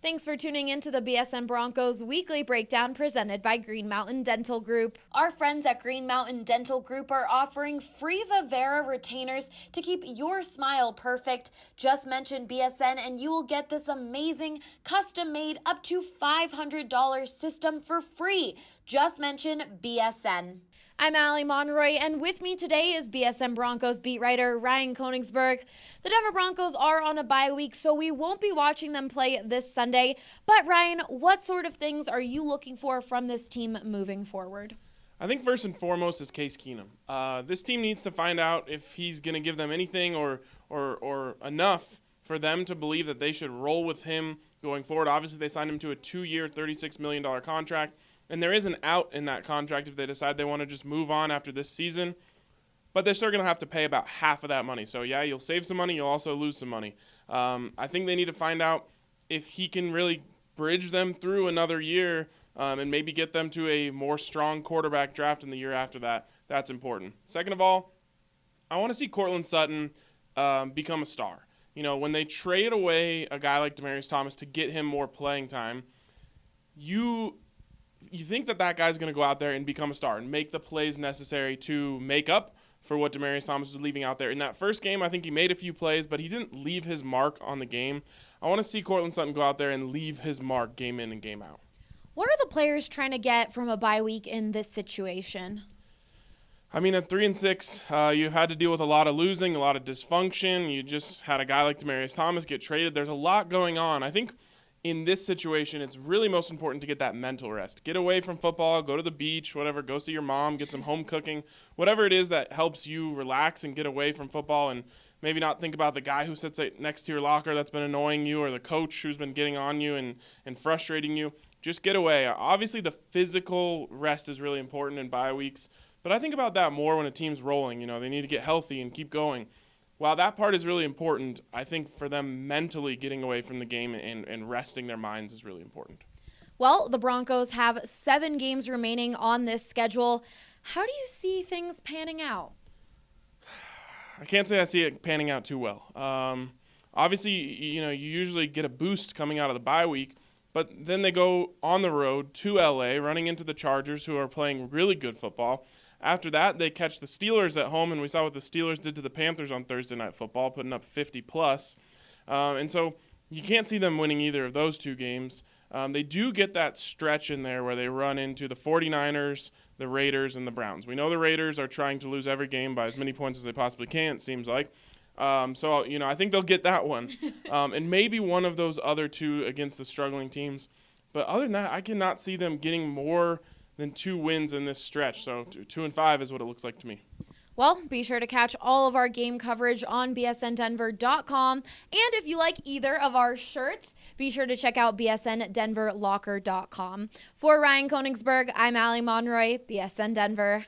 Thanks for tuning in to the BSN Broncos Weekly Breakdown presented by Green Mountain Dental Group. Our friends at Green Mountain Dental Group are offering free Vivera retainers to keep your smile perfect. Just mention BSN and you will get this amazing custom-made up to $500 system for free. Just mention BSN. I'm Allie Monroy, and with me today is BSN Broncos beat writer Ryan Koenigsberg. The Denver Broncos are on a bye week, so we won't be watching them play this Sunday. But Ryan, what sort of things are you looking for from this team moving forward? I think first and foremost is Case Keenum. This team needs to find out if he's going to give them anything or enough for them to believe that they should roll with him going forward. Obviously, they signed him to a 2-year, $36 million contract. And there is an out in that contract if they decide they want to just move on after this season. But they're still going to have to pay about half of that money. So, yeah, you'll save some money. You'll also lose some money. I think they need to find out if he can really bridge them through another year and maybe get them to a more strong quarterback draft in the year after that. That's important. Second of all, I want to see Courtland Sutton become a star. You know, when they trade away a guy like Demaryius Thomas to get him more playing time, you think that guy's going to go out there and become a star and make the plays necessary to make up for what Demaryius Thomas was leaving out there. In that first game, I think he made a few plays, but he didn't leave his mark on the game. I want to see Courtland Sutton go out there and leave his mark game in and game out. What are the players trying to get from a bye week in this situation? I mean, at 3-6, you had to deal with a lot of losing, a lot of dysfunction. You just had a guy like Demaryius Thomas get traded. There's a lot going on. I think in this situation, it's really most important to get that mental rest. Get away from football, go to the beach, whatever, go see your mom, get some home cooking, whatever it is that helps you relax and get away from football and maybe not think about the guy who sits next to your locker that's been annoying you or the coach who's been getting on you and frustrating you. Just get away. Obviously, the physical rest is really important in bye weeks, but I think about that more when a team's rolling. You know, they need to get healthy and keep going. While that part is really important, I think for them mentally getting away from the game and resting their minds is really important. Well, the Broncos have 7 games remaining on this schedule. How do you see things panning out? I can't say I see it panning out too well. Obviously, you know, you usually get a boost coming out of the bye week, but then they go on the road to LA, running into the Chargers, who are playing really good football. After that, they catch the Steelers at home, and we saw what the Steelers did to the Panthers on Thursday Night Football, putting up 50+. And so you can't see them winning either of those 2 games. They do get that stretch in there where they run into the 49ers, the Raiders, and the Browns. We know the Raiders are trying to lose every game by as many points as they possibly can, it seems like. So, you know, I think they'll get that one. And maybe one of those other 2 against the struggling teams. But other than that, I cannot see them getting more than 2 wins in this stretch. So 2-5 is what it looks like to me. Well, be sure to catch all of our game coverage on bsndenver.com. And if you like either of our shirts, be sure to check out bsndenverlocker.com. For Ryan Koenigsberg, I'm Allie Monroy, BSN Denver.